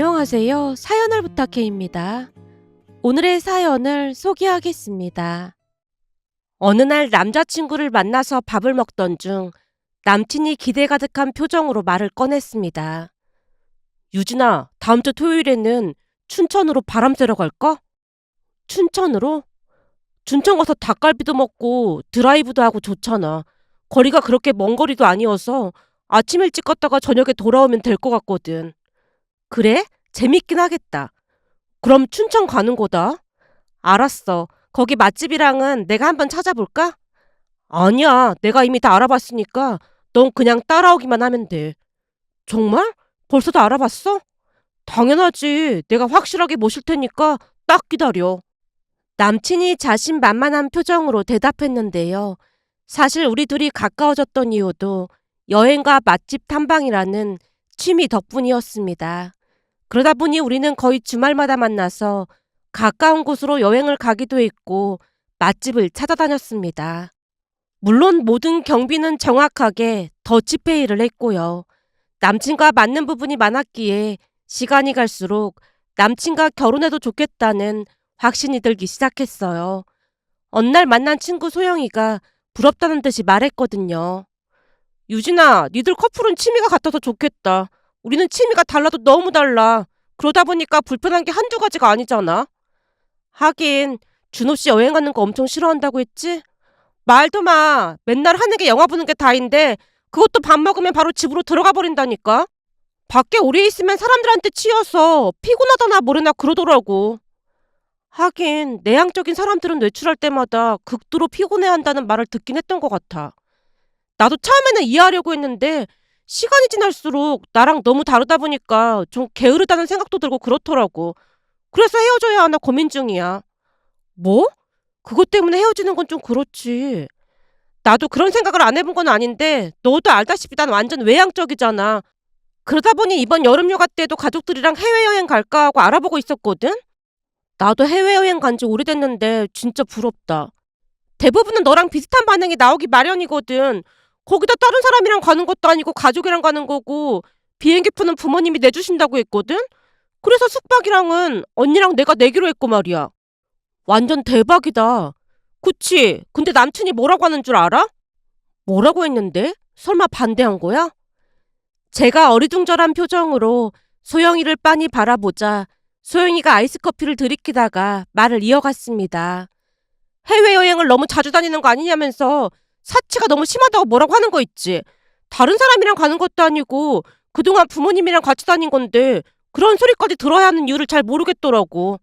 안녕하세요. 사연을 부탁해입니다. 오늘의 사연을 소개하겠습니다. 어느 날 남자친구를 만나서 밥을 먹던 중 남친이 기대 가득한 표정으로 말을 꺼냈습니다. 유진아, 다음 주 토요일에는 춘천으로 바람 쐬러 갈까? 춘천으로? 춘천 가서 닭갈비도 먹고 드라이브도 하고 좋잖아. 거리가 그렇게 먼 거리도 아니어서 아침 일찍 갔다가 저녁에 돌아오면 될 것 같거든. 그래? 재밌긴 하겠다. 그럼 춘천 가는 거다. 알았어. 거기 맛집이랑은 내가 한번 찾아볼까? 아니야. 내가 이미 다 알아봤으니까 넌 그냥 따라오기만 하면 돼. 정말? 벌써 다 알아봤어? 당연하지. 내가 확실하게 모실 테니까 딱 기다려. 남친이 자신만만한 표정으로 대답했는데요. 사실 우리 둘이 가까워졌던 이유도 여행과 맛집 탐방이라는 취미 덕분이었습니다. 그러다 보니 우리는 거의 주말마다 만나서 가까운 곳으로 여행을 가기도 했고 맛집을 찾아다녔습니다. 물론 모든 경비는 정확하게 더치페이를 했고요. 남친과 맞는 부분이 많았기에 시간이 갈수록 남친과 결혼해도 좋겠다는 확신이 들기 시작했어요. 어느 날 만난 친구 소영이가 부럽다는 듯이 말했거든요. 유진아, 니들 커플은 취미가 같아서 좋겠다. 우리는 취미가 달라도 너무 달라. 그러다 보니까 불편한 게 한두 가지가 아니잖아. 하긴 준호 씨 여행하는 거 엄청 싫어한다고 했지? 말도 마. 맨날 하는 게 영화 보는 게 다인데 그것도 밥 먹으면 바로 집으로 들어가 버린다니까. 밖에 오래 있으면 사람들한테 치여서 피곤하다나 뭐래나 그러더라고. 하긴 내향적인 사람들은 외출할 때마다 극도로 피곤해한다는 말을 듣긴 했던 것 같아. 나도 처음에는 이해하려고 했는데 시간이 지날수록 나랑 너무 다르다 보니까 좀 게으르다는 생각도 들고 그렇더라고. 그래서 헤어져야 하나 고민 중이야. 뭐? 그것 때문에 헤어지는 건 좀 그렇지. 나도 그런 생각을 안 해본 건 아닌데 너도 알다시피 난 완전 외향적이잖아. 그러다 보니 이번 여름휴가 때도 가족들이랑 해외여행 갈까 하고 알아보고 있었거든? 나도 해외여행 간지 오래됐는데 진짜 부럽다. 대부분은 너랑 비슷한 반응이 나오기 마련이거든. 거기다 다른 사람이랑 가는 것도 아니고 가족이랑 가는 거고 비행기표는 부모님이 내주신다고 했거든? 그래서 숙박이랑은 언니랑 내가 내기로 했고 말이야. 완전 대박이다. 그치? 근데 남친이 뭐라고 하는 줄 알아? 뭐라고 했는데? 설마 반대한 거야? 제가 어리둥절한 표정으로 소영이를 빤히 바라보자 소영이가 아이스커피를 들이키다가 말을 이어갔습니다. 해외여행을 너무 자주 다니는 거 아니냐면서 사치가 너무 심하다고 뭐라고 하는 거 있지. 다른 사람이랑 가는 것도 아니고 그동안 부모님이랑 같이 다닌 건데 그런 소리까지 들어야 하는 이유를 잘 모르겠더라고.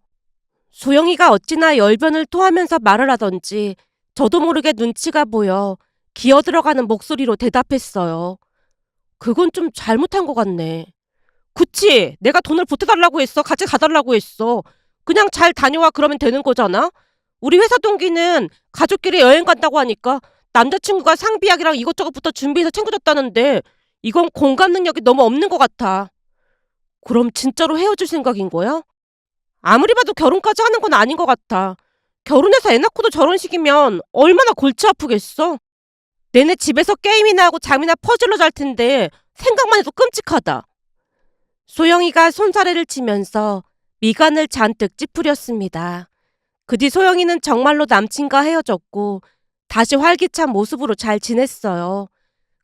소영이가 어찌나 열변을 토하면서 말을 하던지 저도 모르게 눈치가 보여 기어 들어가는 목소리로 대답했어요. 그건 좀 잘못한 것 같네. 그치? 내가 돈을 보태달라고 했어. 같이 가달라고 했어. 그냥 잘 다녀와 그러면 되는 거잖아? 우리 회사 동기는 가족끼리 여행 간다고 하니까 남자친구가 상비약이랑 이것저것부터 준비해서 챙겨줬다는데 이건 공감 능력이 너무 없는 것 같아. 그럼 진짜로 헤어질 생각인 거야? 아무리 봐도 결혼까지 하는 건 아닌 것 같아. 결혼해서 애 낳고도 저런 식이면 얼마나 골치 아프겠어? 내내 집에서 게임이나 하고 잠이나 퍼즐로 잘 텐데 생각만 해도 끔찍하다. 소영이가 손사래를 치면서 미간을 잔뜩 찌푸렸습니다. 그 뒤 소영이는 정말로 남친과 헤어졌고 다시 활기찬 모습으로 잘 지냈어요.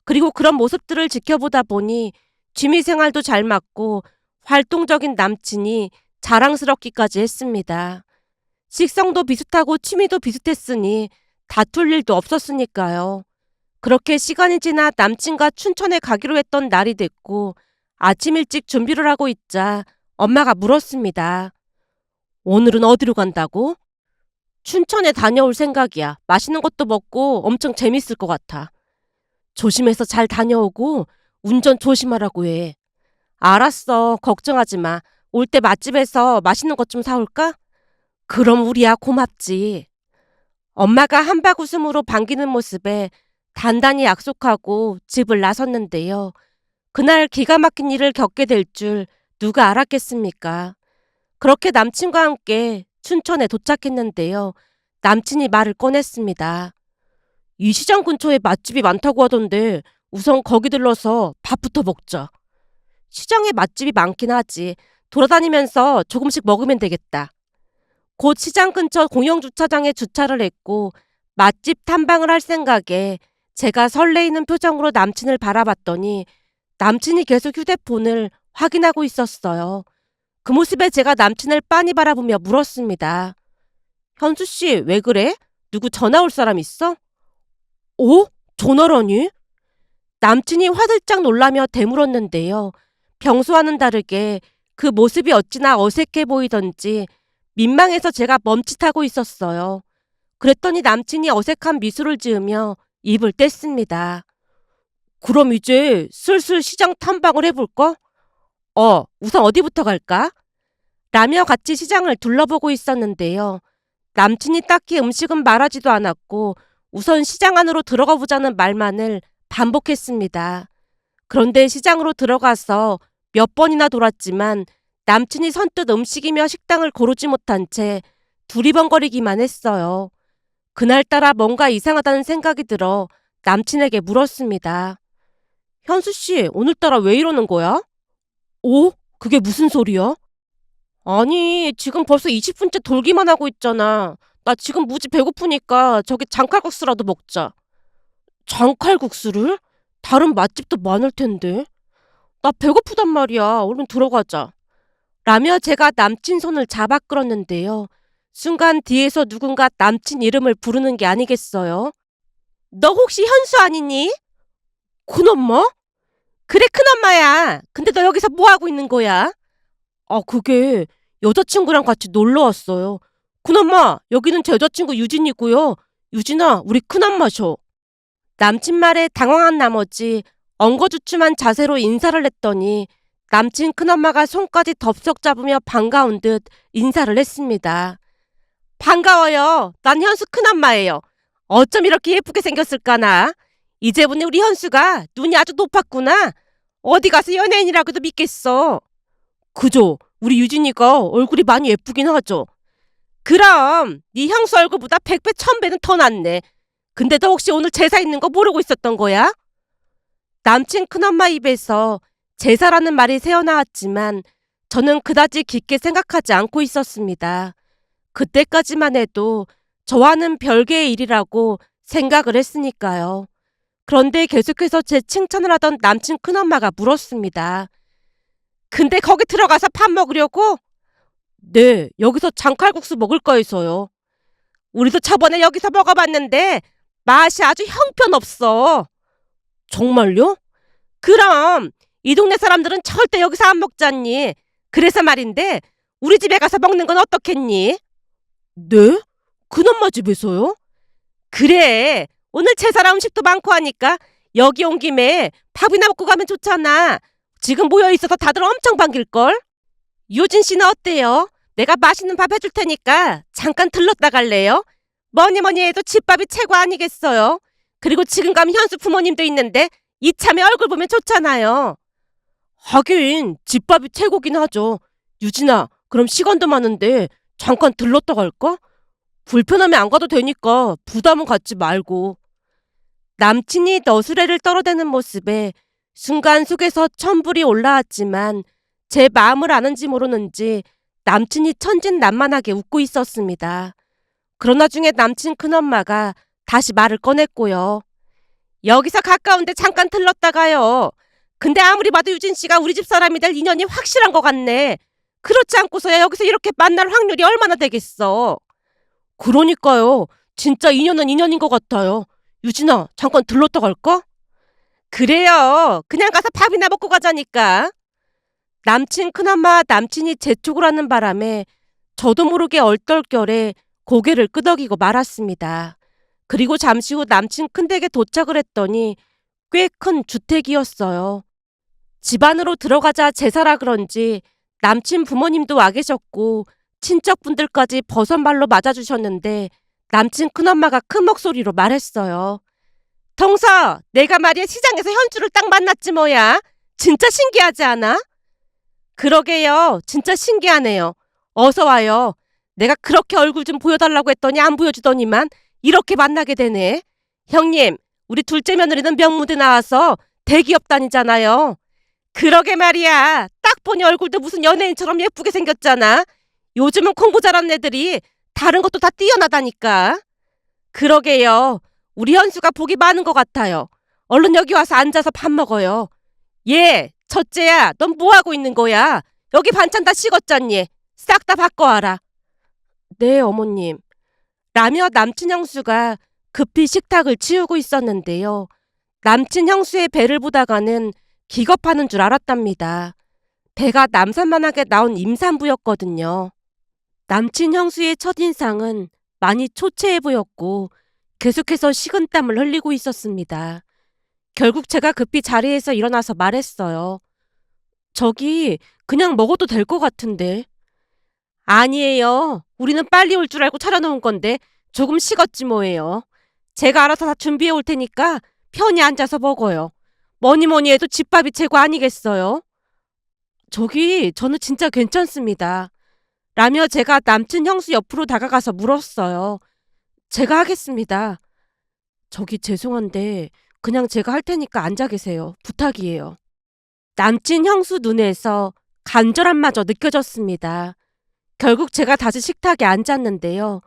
그리고 그런 모습들을 지켜보다 보니 취미생활도 잘 맞고 활동적인 남친이 자랑스럽기까지 했습니다. 식성도 비슷하고 취미도 비슷했으니 다툴 일도 없었으니까요. 그렇게 시간이 지나 남친과 춘천에 가기로 했던 날이 됐고 아침 일찍 준비를 하고 있자 엄마가 물었습니다. 오늘은 어디로 간다고? 춘천에 다녀올 생각이야. 맛있는 것도 먹고 엄청 재밌을 것 같아. 조심해서 잘 다녀오고 운전 조심하라고 해. 알았어. 걱정하지 마. 올 때 맛집에서 맛있는 것 좀 사올까? 그럼 우리야 고맙지. 엄마가 한박웃음으로 반기는 모습에 단단히 약속하고 집을 나섰는데요. 그날 기가 막힌 일을 겪게 될 줄 누가 알았겠습니까? 그렇게 남친과 함께 춘천에 도착했는데요. 남친이 말을 꺼냈습니다. 이 시장 근처에 맛집이 많다고 하던데 우선 거기 들러서 밥부터 먹자. 시장에 맛집이 많긴 하지. 돌아다니면서 조금씩 먹으면 되겠다. 곧 시장 근처 공영주차장에 주차를 했고 맛집 탐방을 할 생각에 제가 설레이는 표정으로 남친을 바라봤더니 남친이 계속 휴대폰을 확인하고 있었어요. 그 모습에 제가 남친을 빤히 바라보며 물었습니다. 현수 씨, 왜 그래? 누구 전화 올 사람 있어? 오? 전화라니? 남친이 화들짝 놀라며 되물었는데요. 평소와는 다르게 그 모습이 어찌나 어색해 보이던지 민망해서 제가 멈칫하고 있었어요. 그랬더니 남친이 어색한 미소를 지으며 입을 뗐습니다. 그럼 이제 슬슬 시장 탐방을 해볼까? 우선 어디부터 갈까? 라며 같이 시장을 둘러보고 있었는데요. 남친이 딱히 음식은 말하지도 않았고 우선 시장 안으로 들어가 보자는 말만을 반복했습니다. 그런데 시장으로 들어가서 몇 번이나 돌았지만 남친이 선뜻 음식이며 식당을 고르지 못한 채 두리번거리기만 했어요. 그날따라 뭔가 이상하다는 생각이 들어 남친에게 물었습니다. 현수 씨, 오늘따라 왜 이러는 거야? 오? 그게 무슨 소리야? 아니, 지금 벌써 20분째 돌기만 하고 있잖아. 나 지금 무지 배고프니까 저기 장칼국수라도 먹자. 장칼국수를? 다른 맛집도 많을 텐데. 나 배고프단 말이야. 얼른 들어가자. 라며 제가 남친 손을 잡아 끌었는데요. 순간 뒤에서 누군가 남친 이름을 부르는 게 아니겠어요? 너 혹시 현수 아니니? 큰엄마? 그래, 큰엄마야. 근데 너 여기서 뭐 하고 있는 거야? 그게 여자친구랑 같이 놀러 왔어요. 큰엄마, 여기는 제 여자친구 유진이고요. 유진아, 우리 큰엄마셔. 남친 말에 당황한 나머지 엉거주춤한 자세로 인사를 했더니 남친 큰엄마가 손까지 덥석 잡으며 반가운 듯 인사를 했습니다. 반가워요. 난 현수 큰엄마예요. 어쩜 이렇게 예쁘게 생겼을까나. 이제 보니 우리 현수가 눈이 아주 높았구나. 어디 가서 연예인이라고도 믿겠어. 그죠. 우리 유진이가 얼굴이 많이 예쁘긴 하죠. 그럼 네 형수 얼굴보다 100배 1000배는 더 낫네. 근데 너 혹시 오늘 제사 있는 거 모르고 있었던 거야? 남친 큰엄마 입에서 제사라는 말이 새어나왔지만 저는 그다지 깊게 생각하지 않고 있었습니다. 그때까지만 해도 저와는 별개의 일이라고 생각을 했으니까요. 그런데 계속해서 제 칭찬을 하던 남친 큰엄마가 물었습니다. 근데 거기 들어가서 밥 먹으려고? 네, 여기서 장칼국수 먹을까 해서요. 우리도 저번에 여기서 먹어봤는데 맛이 아주 형편없어. 정말요? 그럼 이 동네 사람들은 절대 여기서 안 먹잖니. 그래서 말인데 우리 집에 가서 먹는 건 어떻겠니? 네? 큰엄마 집에서요? 그래. 오늘 제사라 음식도 많고 하니까 여기 온 김에 밥이나 먹고 가면 좋잖아. 지금 모여있어서 다들 엄청 반길걸? 유진 씨는 어때요? 내가 맛있는 밥 해줄 테니까 잠깐 들렀다 갈래요? 뭐니 뭐니 해도 집밥이 최고 아니겠어요? 그리고 지금 가면 현수 부모님도 있는데 이참에 얼굴 보면 좋잖아요. 하긴 집밥이 최고긴 하죠. 유진아, 그럼 시간도 많은데 잠깐 들렀다 갈까? 불편하면 안 가도 되니까 부담은 갖지 말고. 남친이 너스레를 떨어대는 모습에 순간 속에서 천불이 올라왔지만 제 마음을 아는지 모르는지 남친이 천진난만하게 웃고 있었습니다. 그러나 중에 남친 큰엄마가 다시 말을 꺼냈고요. 여기서 가까운데 잠깐 들렀다 가요. 근데 아무리 봐도 유진 씨가 우리 집 사람이 될 인연이 확실한 것 같네. 그렇지 않고서야 여기서 이렇게 만날 확률이 얼마나 되겠어. 그러니까요. 진짜 인연은 인연인 것 같아요. 유진아, 잠깐 들렀다 갈까? 그래요. 그냥 가서 밥이나 먹고 가자니까. 남친 큰엄마와 남친이 재촉을 하는 바람에 저도 모르게 얼떨결에 고개를 끄덕이고 말았습니다. 그리고 잠시 후 남친 큰댁에 도착을 했더니 꽤 큰 주택이었어요. 집 안으로 들어가자 제사라 그런지 남친 부모님도 와 계셨고 친척분들까지 버선발로 맞아주셨는데 남친 큰엄마가 큰 목소리로 말했어요. 동서, 내가 말이야 시장에서 현주를 딱 만났지 뭐야. 진짜 신기하지 않아? 그러게요. 진짜 신기하네요. 어서 와요. 내가 그렇게 얼굴 좀 보여달라고 했더니 안 보여주더니만 이렇게 만나게 되네. 형님, 우리 둘째 며느리는 명무대 나와서 대기업 다니잖아요. 그러게 말이야. 딱 보니 얼굴도 무슨 연예인처럼 예쁘게 생겼잖아. 요즘은 공부 잘하는 애들이 다른 것도 다 뛰어나다니까. 그러게요. 우리 현수가 복이 많은 것 같아요. 얼른 여기 와서 앉아서 밥 먹어요. 예, 첫째야, 넌 뭐하고 있는 거야? 여기 반찬 다 식었잖니. 싹 다 바꿔와라. 네, 어머님. 라며 남친 형수가 급히 식탁을 치우고 있었는데요. 남친 형수의 배를 보다가는 기겁하는 줄 알았답니다. 배가 남산만하게 나온 임산부였거든요. 남친 형수의 첫인상은 많이 초췌해 보였고 계속해서 식은땀을 흘리고 있었습니다. 결국 제가 급히 자리에서 일어나서 말했어요. 저기 그냥 먹어도 될 것 같은데. 아니에요. 우리는 빨리 올 줄 알고 차려놓은 건데 조금 식었지 뭐예요. 제가 알아서 다 준비해 올 테니까 편히 앉아서 먹어요. 뭐니 뭐니 해도 집밥이 최고 아니겠어요? 저기 저는 진짜 괜찮습니다. 라며 제가 남친 형수 옆으로 다가가서 물었어요. 제가 하겠습니다. 저기 죄송한데 그냥 제가 할 테니까 앉아 계세요. 부탁이에요. 남친 형수 눈에서 간절함마저 느껴졌습니다. 결국 제가 다시 식탁에 앉았는데요.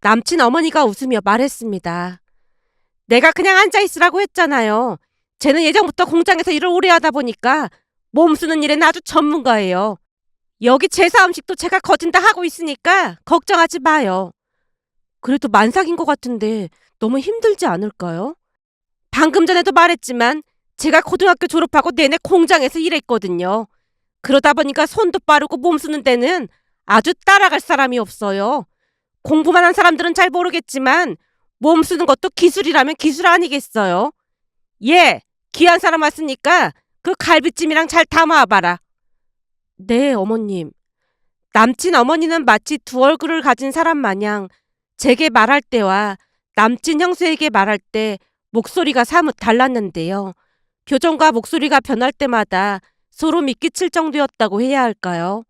남친 어머니가 웃으며 말했습니다. 내가 그냥 앉아있으라고 했잖아요. 쟤는 예전부터 공장에서 일을 오래 하다 보니까 몸 쓰는 일엔 아주 전문가예요. 여기 제사 음식도 제가 거진다 하고 있으니까 걱정하지 마요. 그래도 만삭인 것 같은데 너무 힘들지 않을까요? 방금 전에도 말했지만 제가 고등학교 졸업하고 내내 공장에서 일했거든요. 그러다 보니까 손도 빠르고 몸 쓰는 데는 아주 따라갈 사람이 없어요. 공부만 한 사람들은 잘 모르겠지만 몸 쓰는 것도 기술이라면 기술 아니겠어요? 예, 귀한 사람 왔으니까 그 갈비찜이랑 잘 담아와봐라. 네, 어머님. 남친 어머니는 마치 두 얼굴을 가진 사람 마냥 제게 말할 때와 남친 형수에게 말할 때 목소리가 사뭇 달랐는데요. 표정과 목소리가 변할 때마다 소름이 끼칠 정도였다고 해야 할까요?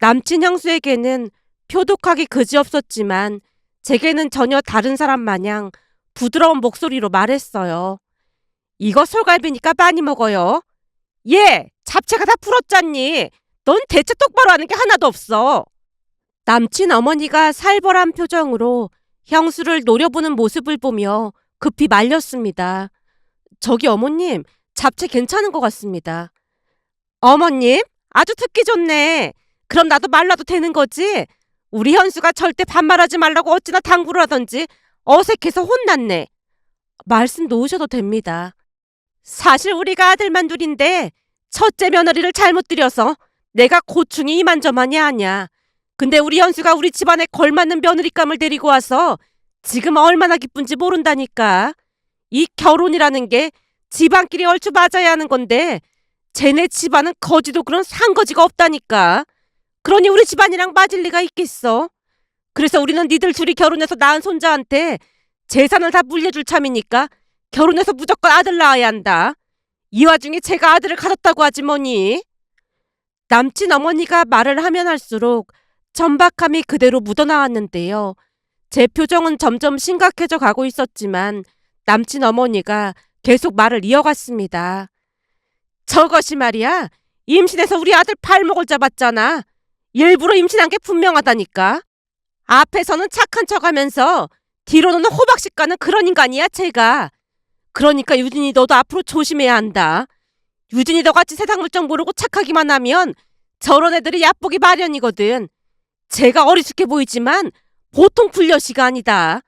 남친 형수에게는 표독하기 그지없었지만 제게는 전혀 다른 사람 마냥 부드러운 목소리로 말했어요. 이거 솔갈비니까 많이 먹어요. 예, 잡채가 다 불었잖니. 넌 대체 똑바로 하는 게 하나도 없어. 남친 어머니가 살벌한 표정으로 형수를 노려보는 모습을 보며 급히 말렸습니다. 저기 어머님, 잡채 괜찮은 것 같습니다. 어머님? 아주 듣기 좋네. 그럼 나도 말라도 되는 거지? 우리 현수가 절대 반말하지 말라고 어찌나 당부를 하던지 어색해서 혼났네. 말씀 놓으셔도 됩니다. 사실 우리가 아들만 둘인데 첫째 며느리를 잘못 들여서 내가 고충이 이만저만이 아니야. 근데 우리 현수가 우리 집안에 걸맞는 며느리감을 데리고 와서 지금 얼마나 기쁜지 모른다니까. 이 결혼이라는 게 집안끼리 얼추 맞아야 하는 건데 쟤네 집안은 거지도 그런 상거지가 없다니까. 그러니 우리 집안이랑 맞을 리가 있겠어. 그래서 우리는 니들 둘이 결혼해서 낳은 손자한테 재산을 다 물려줄 참이니까 결혼해서 무조건 아들 낳아야 한다. 이 와중에 제가 아들을 가졌다고 하지 뭐니. 남친 어머니가 말을 하면 할수록 천박함이 그대로 묻어나왔는데요. 제 표정은 점점 심각해져 가고 있었지만 남친 어머니가 계속 말을 이어갔습니다. 저것이 말이야. 임신해서 우리 아들 발목을 잡았잖아. 일부러 임신한 게 분명하다니까. 앞에서는 착한 척하면서 뒤로는 호박씨 가는 그런 인간이야 쟤가. 그러니까 유진이 너도 앞으로 조심해야 한다. 유진이 너같이 세상 물정 모르고 착하기만 하면 저런 애들이 얕보기 마련이거든. 쟤가 어리숙해 보이지만 보통 불려시가 아니다.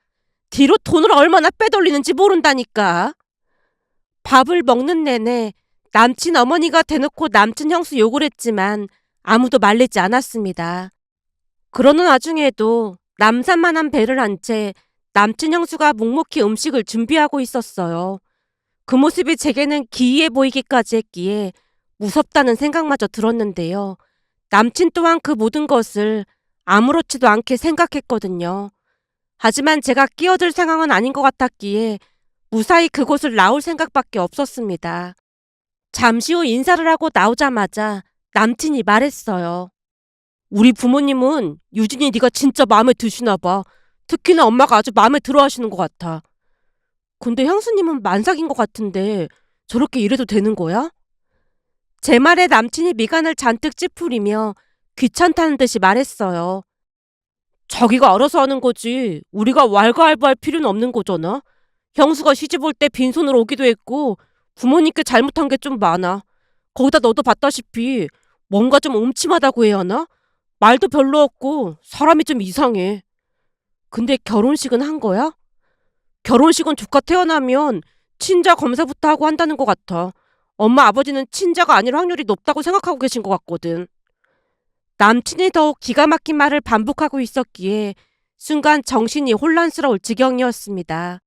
뒤로 돈을 얼마나 빼돌리는지 모른다니까. 밥을 먹는 내내 남친 어머니가 대놓고 남친 형수 욕을 했지만 아무도 말리지 않았습니다. 그러는 와중에도 남산만한 배를 한 채 남친 형수가 묵묵히 음식을 준비하고 있었어요. 그 모습이 제게는 기이해 보이기까지 했기에 무섭다는 생각마저 들었는데요. 남친 또한 그 모든 것을 아무렇지도 않게 생각했거든요. 하지만 제가 끼어들 상황은 아닌 것 같았기에 무사히 그곳을 나올 생각밖에 없었습니다. 잠시 후 인사를 하고 나오자마자 남친이 말했어요. 우리 부모님은 유진이 네가 진짜 마음에 드시나 봐. 특히나 엄마가 아주 마음에 들어 하시는 것 같아. 근데 형수님은 만삭인 것 같은데 저렇게 이래도 되는 거야? 제 말에 남친이 미간을 잔뜩 찌푸리며 귀찮다는 듯이 말했어요. 자기가 알아서 하는 거지. 우리가 왈가왈부할 필요는 없는 거잖아. 형수가 시집 올 때 빈손으로 오기도 했고 부모님께 잘못한 게 좀 많아. 거기다 너도 봤다시피 뭔가 좀 음침하다고 해야 하나? 말도 별로 없고 사람이 좀 이상해. 근데 결혼식은 한 거야? 결혼식은 조카 태어나면 친자 검사부터 하고 한다는 것 같아. 엄마 아버지는 친자가 아닐 확률이 높다고 생각하고 계신 것 같거든. 남친이 더욱 기가 막힌 말을 반복하고 있었기에 순간 정신이 혼란스러울 지경이었습니다.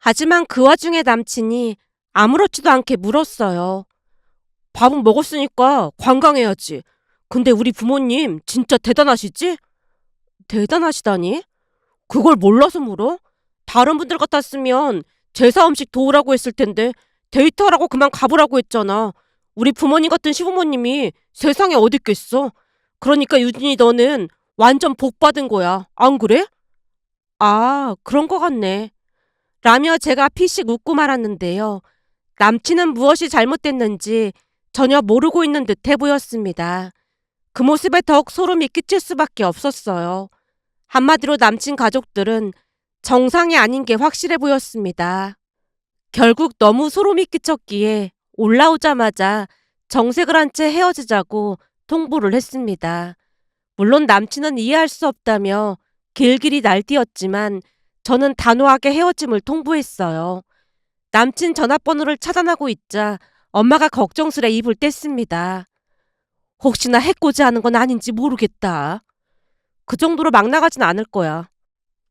하지만 그 와중에 남친이 아무렇지도 않게 물었어요. 밥은 먹었으니까 관광해야지. 근데 우리 부모님 진짜 대단하시지? 대단하시다니? 그걸 몰라서 물어? 다른 분들 같았으면 제사 음식 도우라고 했을 텐데 데이트하라고 그만 가보라고 했잖아. 우리 부모님 같은 시부모님이 세상에 어디 있겠어? 그러니까 유진이 너는 완전 복 받은 거야. 안 그래? 아, 그런 거 같네. 라며 제가 피식 웃고 말았는데요. 남친은 무엇이 잘못됐는지 전혀 모르고 있는 듯해 보였습니다. 그 모습에 더욱 소름이 끼칠 수밖에 없었어요. 한마디로 남친 가족들은 정상이 아닌 게 확실해 보였습니다. 결국 너무 소름이 끼쳤기에 올라오자마자 정색을 한 채 헤어지자고 통보를 했습니다. 물론 남친은 이해할 수 없다며 길길이 날뛰었지만 저는 단호하게 헤어짐을 통보했어요. 남친 전화번호를 차단하고 있자 엄마가 걱정스레 입을 뗐습니다. 혹시나 해코지하는 건 아닌지 모르겠다. 그 정도로 막 나가진 않을 거야.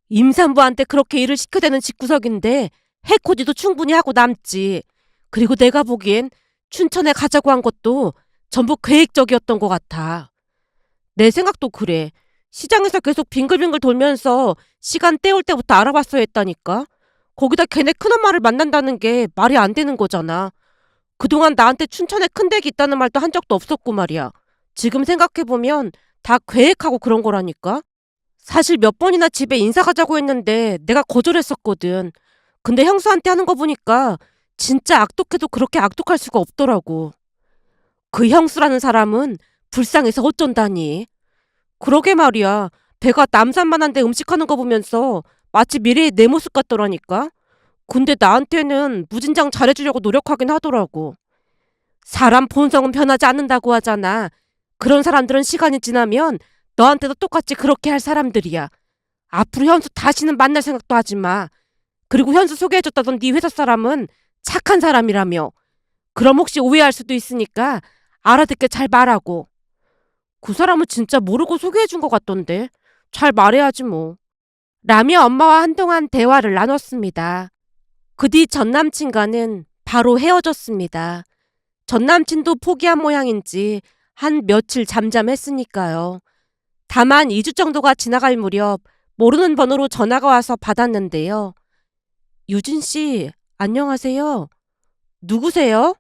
임산부한테 그렇게 일을 시켜대는 집구석인데 해코지도 충분히 하고 남지. 그리고 내가 보기엔 춘천에 가자고 한 것도 전부 계획적이었던 것 같아. 내 생각도 그래. 시장에서 계속 빙글빙글 돌면서 시간 때울 때부터 알아봤어야 했다니까. 거기다 걔네 큰엄마를 만난다는 게 말이 안 되는 거잖아. 그동안 나한테 춘천에 큰 댁이 있다는 말도 한 적도 없었고 말이야. 지금 생각해보면 다 계획하고 그런 거라니까. 사실 몇 번이나 집에 인사 가자고 했는데 내가 거절했었거든. 근데 형수한테 하는 거 보니까 진짜 악독해도 그렇게 악독할 수가 없더라고. 그 형수라는 사람은 불쌍해서 어쩐다니. 그러게 말이야. 배가 남산만한데 음식하는 거 보면서 마치 미래의 내 모습 같더라니까. 근데 나한테는 무진장 잘해주려고 노력하긴 하더라고. 사람 본성은 변하지 않는다고 하잖아. 그런 사람들은 시간이 지나면 너한테도 똑같이 그렇게 할 사람들이야. 앞으로 현수 다시는 만날 생각도 하지 마. 그리고 현수 소개해줬다던 네 회사 사람은 착한 사람이라며. 그럼 혹시 오해할 수도 있으니까 알아듣게 잘 말하고. 그 사람은 진짜 모르고 소개해준 것 같던데. 잘 말해야지 뭐. 라며 엄마와 한동안 대화를 나눴습니다. 그 뒤 전남친과는 바로 헤어졌습니다. 전남친도 포기한 모양인지 한 며칠 잠잠했으니까요. 다만 2주 정도가 지나갈 무렵 모르는 번호로 전화가 와서 받았는데요. 유진 씨, 안녕하세요. 누구세요?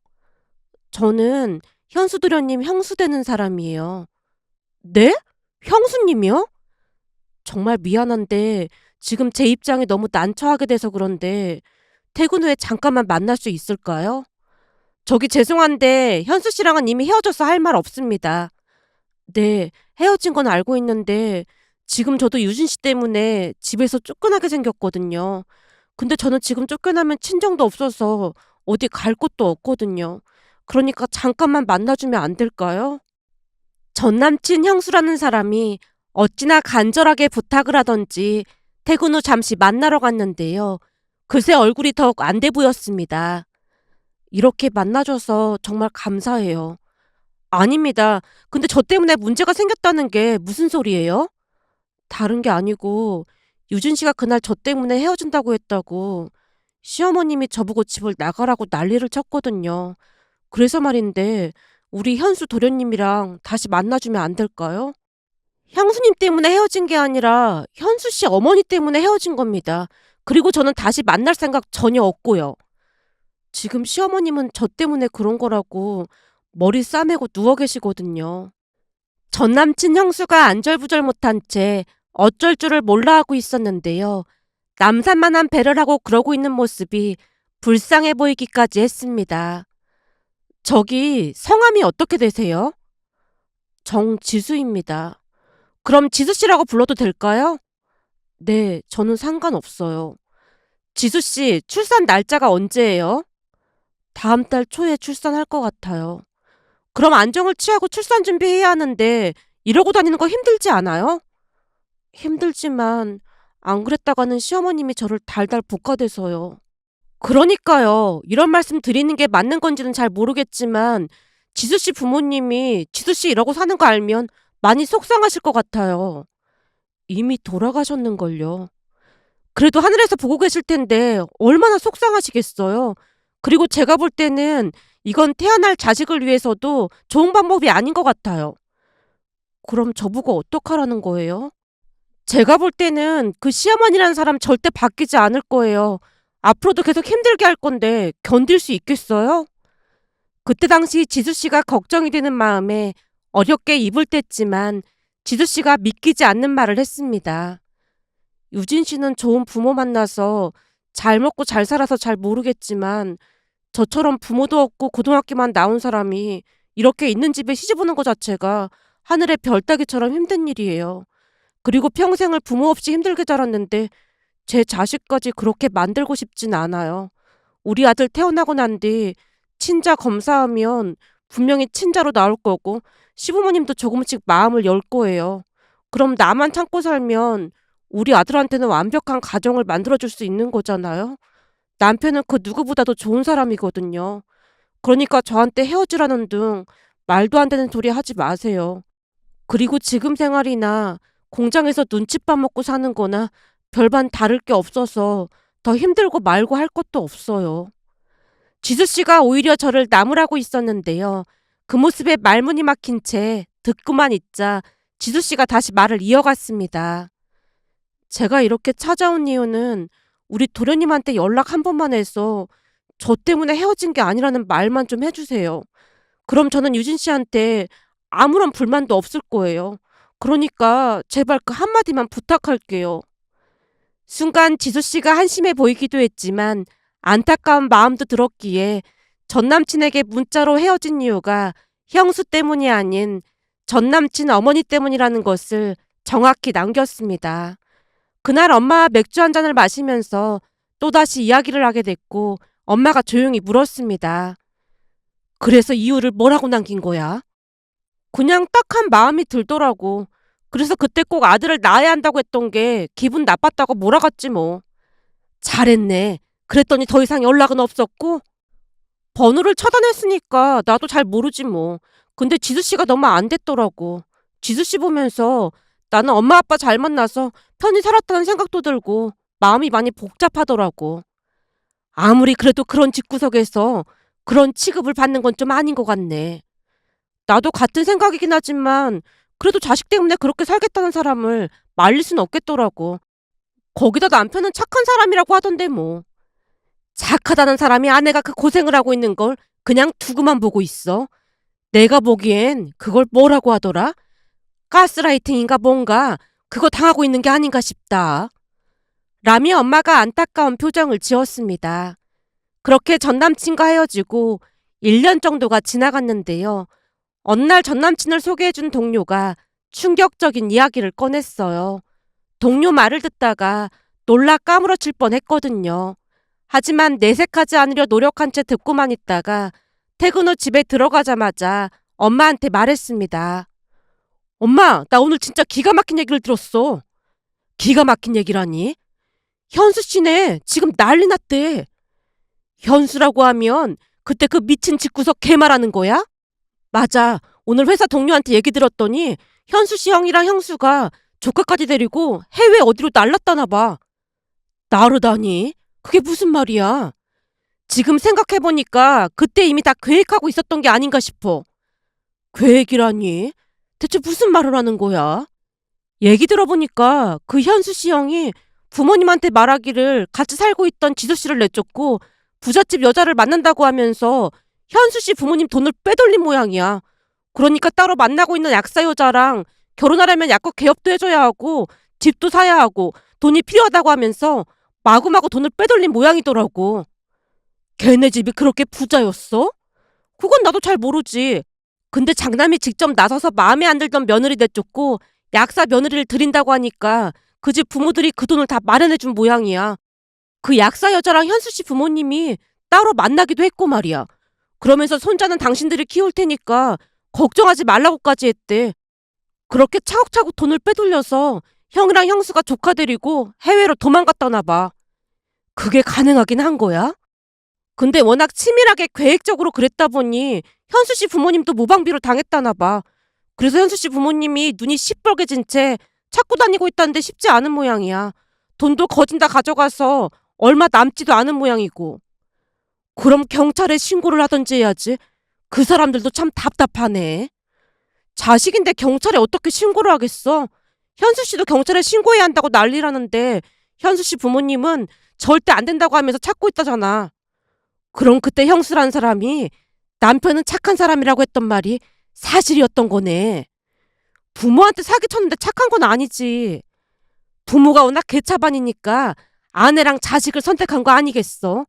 저는 현수 도련님 형수 되는 사람이에요. 네? 형수님이요? 정말 미안한데 지금 제 입장이 너무 난처하게 돼서 그런데 퇴근 후에 잠깐만 만날 수 있을까요? 저기 죄송한데 현수 씨랑은 이미 헤어져서 할 말 없습니다. 네, 헤어진 건 알고 있는데 지금 저도 유진 씨 때문에 집에서 쫓겨나게 생겼거든요. 근데 저는 지금 쫓겨나면 친정도 없어서 어디 갈 곳도 없거든요. 그러니까 잠깐만 만나주면 안 될까요? 전 남친 형수라는 사람이 어찌나 간절하게 부탁을 하던지 퇴근 후 잠시 만나러 갔는데요. 글쎄 얼굴이 더욱 안 돼 보였습니다. 이렇게 만나줘서 정말 감사해요. 아닙니다. 근데 저 때문에 문제가 생겼다는 게 무슨 소리예요? 다른 게 아니고 유진 씨가 그날 저 때문에 헤어진다고 했다고 시어머님이 저보고 집을 나가라고 난리를 쳤거든요. 그래서 말인데 우리 현수 도련님이랑 다시 만나주면 안 될까요? 형수님 때문에 헤어진 게 아니라 현수 씨 어머니 때문에 헤어진 겁니다. 그리고 저는 다시 만날 생각 전혀 없고요. 지금 시어머님은 저 때문에 그런 거라고 머리 싸매고 누워 계시거든요. 전 남친 형수가 안절부절 못한 채 어쩔 줄을 몰라 하고 있었는데요. 남산만한 배를 하고 그러고 있는 모습이 불쌍해 보이기까지 했습니다. 저기 성함이 어떻게 되세요? 정지수입니다. 그럼 지수 씨라고 불러도 될까요? 네, 저는 상관없어요. 지수 씨, 출산 날짜가 언제예요? 다음 달 초에 출산할 것 같아요. 그럼 안정을 취하고 출산 준비해야 하는데 이러고 다니는 거 힘들지 않아요? 힘들지만 안 그랬다가는 시어머님이 저를 달달 볶아대서요. 그러니까요. 이런 말씀 드리는 게 맞는 건지는 잘 모르겠지만 지수 씨 부모님이 지수 씨 이러고 사는 거 알면 많이 속상하실 것 같아요. 이미 돌아가셨는걸요. 그래도 하늘에서 보고 계실 텐데 얼마나 속상하시겠어요. 그리고 제가 볼 때는 이건 태어날 자식을 위해서도 좋은 방법이 아닌 것 같아요. 그럼 저보고 어떡하라는 거예요? 제가 볼 때는 그 시어머니라는 사람 절대 바뀌지 않을 거예요. 앞으로도 계속 힘들게 할 건데 견딜 수 있겠어요? 그때 당시 지수 씨가 걱정이 되는 마음에 어렵게 입을 뗐지만 지수 씨가 믿기지 않는 말을 했습니다. 유진 씨는 좋은 부모 만나서 잘 먹고 잘 살아서 잘 모르겠지만 저처럼 부모도 없고 고등학교만 나온 사람이 이렇게 있는 집에 시집 오는 것 자체가 하늘의 별 따기처럼 힘든 일이에요. 그리고 평생을 부모 없이 힘들게 자랐는데 제 자식까지 그렇게 만들고 싶진 않아요. 우리 아들 태어나고 난 뒤 친자 검사하면 분명히 친자로 나올 거고 시부모님도 조금씩 마음을 열 거예요. 그럼 나만 참고 살면 우리 아들한테는 완벽한 가정을 만들어줄 수 있는 거잖아요. 남편은 그 누구보다도 좋은 사람이거든요. 그러니까 저한테 헤어지라는 등 말도 안 되는 소리 하지 마세요. 그리고 지금 생활이나 공장에서 눈칫밥 먹고 사는 거나 별반 다를 게 없어서 더 힘들고 말고 할 것도 없어요. 지수 씨가 오히려 저를 나무라고 있었는데요. 그 모습에 말문이 막힌 채 듣고만 있자 지수 씨가 다시 말을 이어갔습니다. 제가 이렇게 찾아온 이유는 우리 도련님한테 연락 한 번만 해서 저 때문에 헤어진 게 아니라는 말만 좀 해주세요. 그럼 저는 유진 씨한테 아무런 불만도 없을 거예요. 그러니까 제발 그 한마디만 부탁할게요. 순간 지수 씨가 한심해 보이기도 했지만 안타까운 마음도 들었기에 전 남친에게 문자로 헤어진 이유가 형수 때문이 아닌 전 남친 어머니 때문이라는 것을 정확히 남겼습니다. 그날 엄마와 맥주 한 잔을 마시면서 또다시 이야기를 하게 됐고 엄마가 조용히 물었습니다. 그래서 이유를 뭐라고 남긴 거야? 그냥 딱한 마음이 들더라고. 그래서 그때 꼭 아들을 낳아야 한다고 했던 게 기분 나빴다고 몰아갔지 뭐. 잘했네. 그랬더니 더 이상 연락은 없었고 번호를 차단했으니까 나도 잘 모르지 뭐. 근데 지수 씨가 너무 안 됐더라고. 지수 씨 보면서 나는 엄마 아빠 잘 만나서 편히 살았다는 생각도 들고 마음이 많이 복잡하더라고. 아무리 그래도 그런 집구석에서 그런 취급을 받는 건 좀 아닌 것 같네. 나도 같은 생각이긴 하지만 그래도 자식 때문에 그렇게 살겠다는 사람을 말릴 순 없겠더라고. 거기다 남편은 착한 사람이라고 하던데 뭐. 착하다는 사람이 아내가 그 고생을 하고 있는 걸 그냥 두고만 보고 있어. 내가 보기엔 그걸 뭐라고 하더라? 가스라이팅인가 뭔가 그거 당하고 있는 게 아닌가 싶다. 라미 엄마가 안타까운 표정을 지었습니다. 그렇게 전남친과 헤어지고 1년 정도가 지나갔는데요. 어느 날 전남친을 소개해준 동료가 충격적인 이야기를 꺼냈어요. 동료 말을 듣다가 놀라 까무러칠 뻔했거든요. 하지만 내색하지 않으려 노력한 채 듣고만 있다가 퇴근 후 집에 들어가자마자 엄마한테 말했습니다. 엄마, 나 오늘 진짜 기가 막힌 얘기를 들었어. 기가 막힌 얘기라니? 현수 씨네 지금 난리 났대. 현수라고 하면 그때 그 미친 집구석 걔 말하는 거야? 맞아. 오늘 회사 동료한테 얘기 들었더니 현수 씨 형이랑 형수가 조카까지 데리고 해외 어디로 날랐다나 봐. 나르다니? 그게 무슨 말이야? 지금 생각해보니까 그때 이미 다 계획하고 있었던 게 아닌가 싶어. 계획이라니? 대체 무슨 말을 하는 거야? 얘기 들어보니까 그 현수 씨 형이 부모님한테 말하기를 같이 살고 있던 지수 씨를 내쫓고 부잣집 여자를 만난다고 하면서 현수 씨 부모님 돈을 빼돌린 모양이야. 그러니까 따로 만나고 있는 약사 여자랑 결혼하려면 약국 개업도 해줘야 하고 집도 사야 하고 돈이 필요하다고 하면서 마구마구 돈을 빼돌린 모양이더라고. 걔네 집이 그렇게 부자였어? 그건 나도 잘 모르지. 근데 장남이 직접 나서서 마음에 안 들던 며느리 내쫓고 약사 며느리를 들인다고 하니까 그 집 부모들이 그 돈을 다 마련해 준 모양이야. 그 약사 여자랑 현수 씨 부모님이 따로 만나기도 했고 말이야. 그러면서 손자는 당신들이 키울 테니까 걱정하지 말라고까지 했대. 그렇게 차곡차곡 돈을 빼돌려서 형이랑 형수가 조카 데리고 해외로 도망갔다나 봐. 그게 가능하긴 한 거야? 근데 워낙 치밀하게 계획적으로 그랬다 보니 현수 씨 부모님도 무방비로 당했다나 봐. 그래서 현수 씨 부모님이 눈이 시뻘개진 채 찾고 다니고 있다는데 쉽지 않은 모양이야. 돈도 거진 다 가져가서 얼마 남지도 않은 모양이고. 그럼 경찰에 신고를 하던지 해야지. 그 사람들도 참 답답하네. 자식인데 경찰에 어떻게 신고를 하겠어? 현수 씨도 경찰에 신고해야 한다고 난리라는데 현수 씨 부모님은 절대 안 된다고 하면서 찾고 있다잖아. 그럼 그때 형수란 사람이 남편은 착한 사람이라고 했던 말이 사실이었던 거네. 부모한테 사기쳤는데 착한 건 아니지. 부모가 워낙 개차반이니까 아내랑 자식을 선택한 거 아니겠어?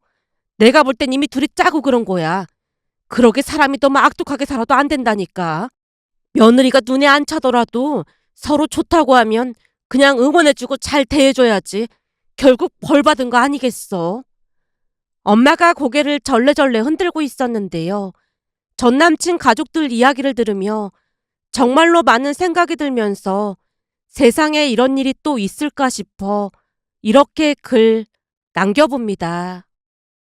내가 볼 땐 이미 둘이 짜고 그런 거야. 그러게 사람이 너무 악독하게 살아도 안 된다니까. 며느리가 눈에 안 차더라도 서로 좋다고 하면 그냥 응원해주고 잘 대해줘야지. 결국 벌 받은 거 아니겠어? 엄마가 고개를 절레절레 흔들고 있었는데요. 전남친 가족들 이야기를 들으며 정말로 많은 생각이 들면서 세상에 이런 일이 또 있을까 싶어 이렇게 글 남겨봅니다.